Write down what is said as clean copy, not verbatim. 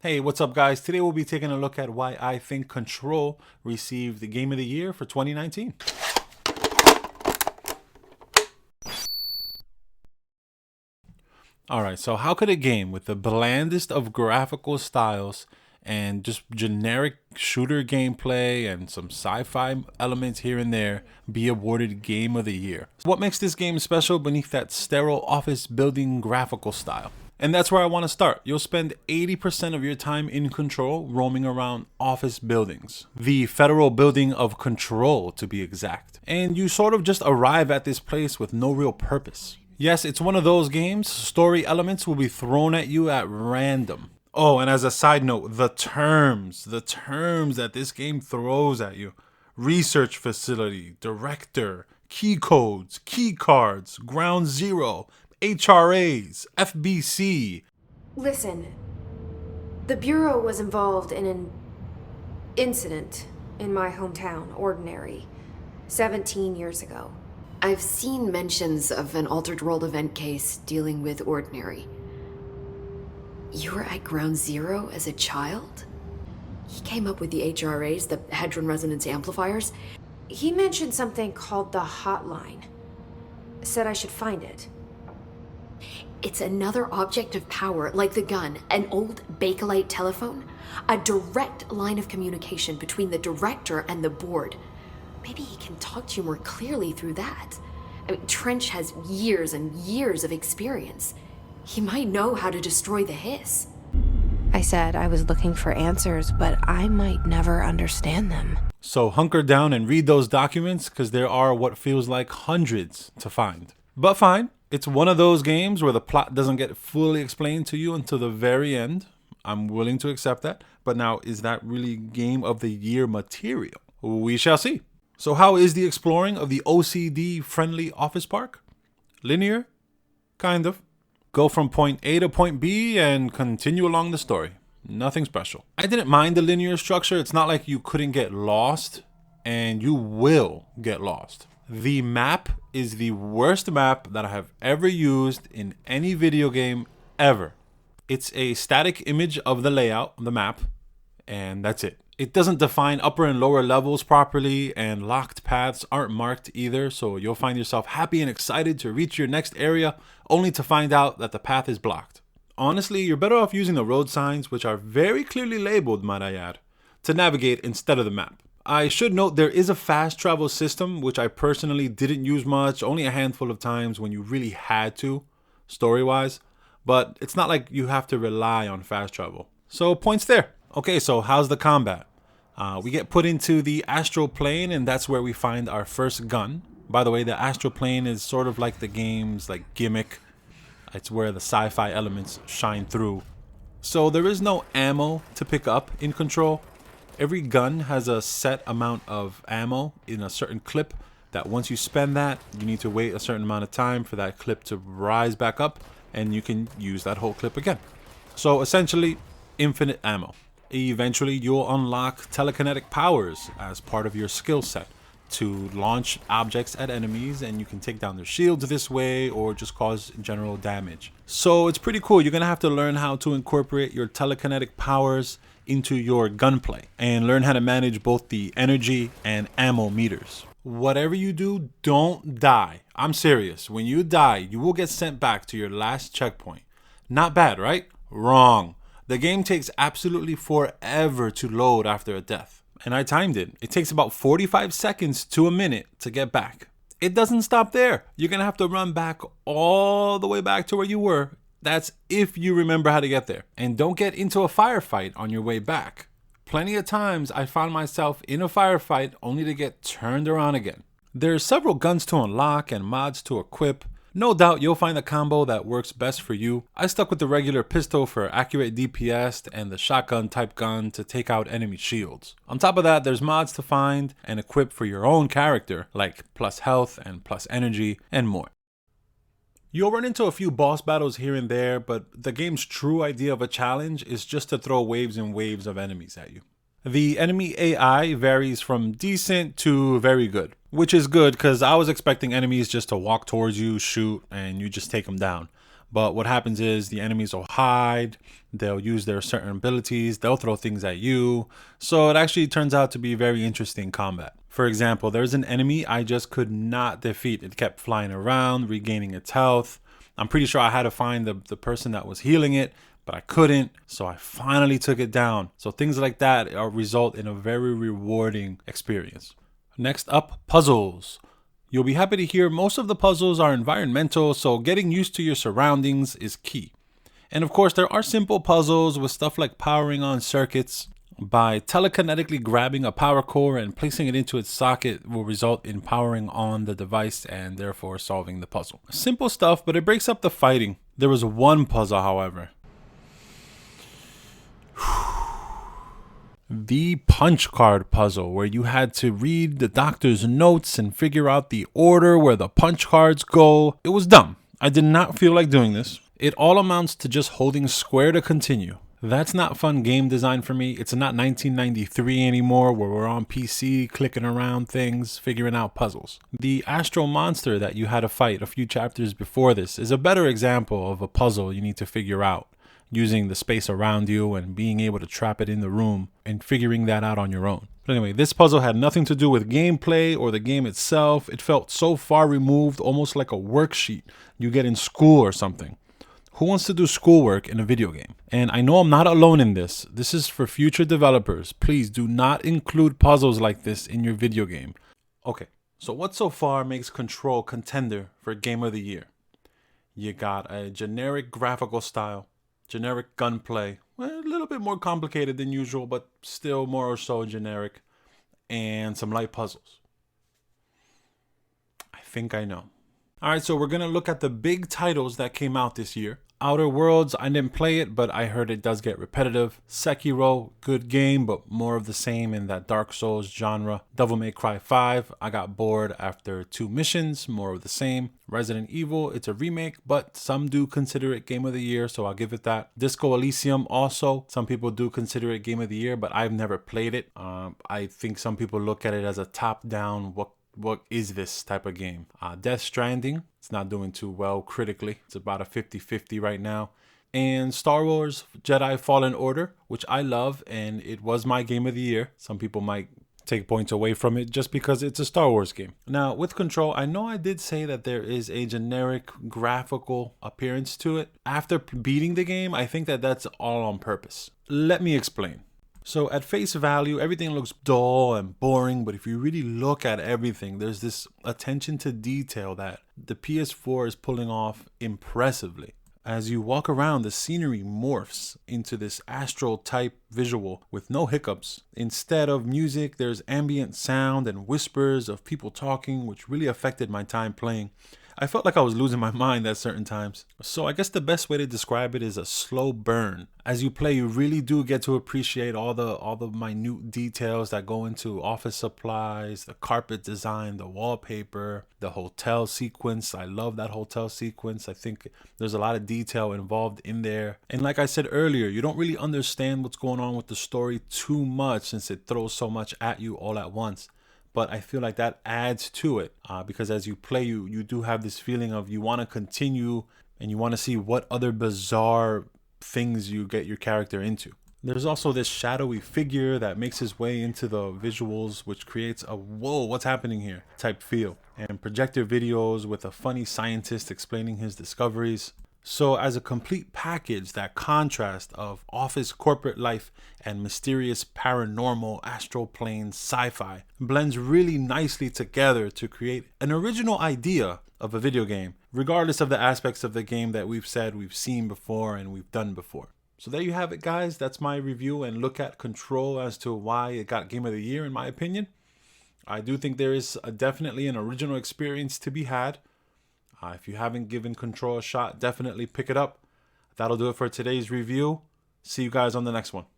Hey, what's up guys? Today we'll be taking a look at why I think Control received the Game of the Year for 2019. Alright, so how could a game with the blandest of graphical styles and just generic shooter gameplay and some sci-fi elements here and there be awarded Game of the Year? What makes this game special beneath that sterile office building graphical style? And that's where I want to start. You'll spend 80% of your time in Control roaming around office buildings. The federal building of Control, to be exact. And you sort of just arrive at this place with no real purpose. Yes, it's one of those games. Story elements will be thrown at you at random. Oh, and as a side note, the terms that this game throws at you. Research facility, director, key codes, key cards, ground zero, HRAs, FBC. Listen, the Bureau was involved in an incident in my hometown, Ordinary, 17 years ago. I've seen mentions of an Altered World event case dealing with Ordinary. You were at Ground Zero as a child? He came up with the HRAs, the Hadron Resonance Amplifiers. He mentioned something called the Hotline. Said I should find it. It's another object of power, like the gun, an old Bakelite telephone, a direct line of communication between the director and the board. Maybe he can talk to you more clearly through that. I mean, Trench has years and years of experience. He might know how to destroy the hiss. I said I was looking for answers, but I might never understand them. So hunker down and read those documents, because there are what feels like hundreds to find. But fine. It's one of those games where the plot doesn't get fully explained to you until the very end. I'm willing to accept that. But now, is that really Game of the Year material? We shall see. So how is the exploring of the OCD-friendly office park? Linear? Kind of. Go from point A to point B and continue along the story. Nothing special. I didn't mind the linear structure. It's not like you couldn't get lost, and you will get lost. The map is the worst map that I have ever used in any video game ever. It's a static image of the layout, the map, and that's it. It doesn't define upper and lower levels properly, and locked paths aren't marked either, so you'll find yourself happy and excited to reach your next area, only to find out that the path is blocked. Honestly, you're better off using the road signs, which are very clearly labeled, might I add, to navigate instead of the map. I should note there is a fast travel system, which I personally didn't use much, only a handful of times when you really had to, story-wise, but it's not like you have to rely on fast travel. So points there. Okay, so how's the combat? We get put into the astral plane, and that's where we find our first gun. By the way, the astral plane is sort of like the game's gimmick. It's where the sci-fi elements shine through. So there is no ammo to pick up in Control. Every gun has a set amount of ammo in a certain clip that once you spend that, you need to wait a certain amount of time for that clip to rise back up, and you can use that whole clip again. So essentially, infinite ammo. Eventually, you'll unlock telekinetic powers as part of your skill set to launch objects at enemies, and you can take down their shields this way or just cause general damage. So it's pretty cool. You're gonna have to learn how to incorporate your telekinetic powers into your gunplay and learn how to manage both the energy and ammo meters. Whatever you do, don't die. I'm serious. When you die, you will get sent back to your last checkpoint. Not bad, right? Wrong. The game takes absolutely forever to load after a death. And I timed it. It takes about 45 seconds to a minute to get back. It doesn't stop there. You're gonna have to run back all the way back to where you were. That's if you remember how to get there. And don't get into a firefight on your way back. Plenty of times I found myself in a firefight only to get turned around again. There's several guns to unlock and mods to equip. No doubt you'll find a combo that works best for you. I stuck with the regular pistol for accurate DPS and the shotgun type gun to take out enemy shields. On top of that, there's mods to find and equip for your own character, like plus health and plus energy and more. You'll run into a few boss battles here and there, but the game's true idea of a challenge is just to throw waves and waves of enemies at you. The enemy AI varies from decent to very good, which is good because I was expecting enemies just to walk towards you, shoot, and you just take them down. But what happens is the enemies will hide, they'll use their certain abilities, they'll throw things at you. So it actually turns out to be very interesting combat. For example, there's an enemy I just could not defeat. It kept flying around, regaining its health. I'm pretty sure I had to find the person that was healing it, but I couldn't. So I finally took it down. So things like that result in a very rewarding experience. Next up, puzzles. You'll be happy to hear most of the puzzles are environmental, so getting used to your surroundings is key. And of course, there are simple puzzles with stuff like powering on circuits. By telekinetically grabbing a power core and placing it into its socket will result in powering on the device and therefore solving the puzzle. Simple stuff, but it breaks up the fighting. There was one puzzle, however. The punch card puzzle, where you had to read the doctor's notes and figure out the order where the punch cards go. It was dumb. I did not feel like doing this. It all amounts to just holding square to continue. That's not fun game design for me. It's not 1993 anymore where we're on PC clicking around things, figuring out puzzles. The astral monster that you had to fight a few chapters before this is a better example of a puzzle you need to figure out, using the space around you and being able to trap it in the room and figuring that out on your own. But anyway, this puzzle had nothing to do with gameplay or the game itself. It felt so far removed, almost like a worksheet you get in school or something. Who wants to do schoolwork in a video game? And I know I'm not alone in this. This is for future developers. Please do not include puzzles like this in your video game. Okay, so what so far makes Control contender for Game of the Year? You got a generic graphical style, generic gunplay, a little bit more complicated than usual, but still more or so generic, and some light puzzles. I think I know. All right, so we're going to look at the big titles that came out this year. Outer Worlds, I didn't play it, but I heard it does get repetitive. Sekiro, good game, but more of the same in that Dark Souls genre. Devil May Cry 5, I got bored after 2 missions, more of the same. Resident Evil, it's a remake, but some do consider it Game of the Year, so I'll give it that. Disco Elysium also, some people do consider it Game of the Year, but I've never played it. I think some people look at it as a top-down, what is this type of game? Death Stranding, it's not doing too well critically. It's about a 50-50 right now. And Star Wars Jedi Fallen Order, which I love, and it was my Game of the Year. Some people might take points away from it just because it's a Star Wars game. Now, with Control, I know I did say that there is a generic graphical appearance to it. After beating the game, I think that that's all on purpose. Let me explain. So at face value, everything looks dull and boring, but if you really look at everything, there's this attention to detail that the PS4 is pulling off impressively. As you walk around, the scenery morphs into this astral type visual with no hiccups. Instead of music, there's ambient sound and whispers of people talking, which really affected my time playing. I felt like I was losing my mind at certain times. So I guess the best way to describe it is a slow burn. As you play, you really do get to appreciate all the minute details that go into office supplies, the carpet design, the wallpaper, the hotel sequence. I love that hotel sequence. I think there's a lot of detail involved in there. And like I said earlier, you don't really understand what's going on with the story too much since it throws so much at you all at once. But I feel like that adds to it because as you play, you do have this feeling of you want to continue and you want to see what other bizarre things you get your character into. There's also this shadowy figure that makes his way into the visuals, which creates a whoa, what's happening here type feel. And projector videos with a funny scientist explaining his discoveries. So as a complete package, that contrast of office corporate life and mysterious paranormal astral plane sci-fi blends really nicely together to create an original idea of a video game, regardless of the aspects of the game that we've said we've seen before and we've done before. So there you have it, guys. That's my review and look at Control as to why it got Game of the Year, in my opinion. I do think there is definitely an original experience to be had. If you haven't given Control a shot, definitely pick it up. That'll do it for today's review. See you guys on the next one.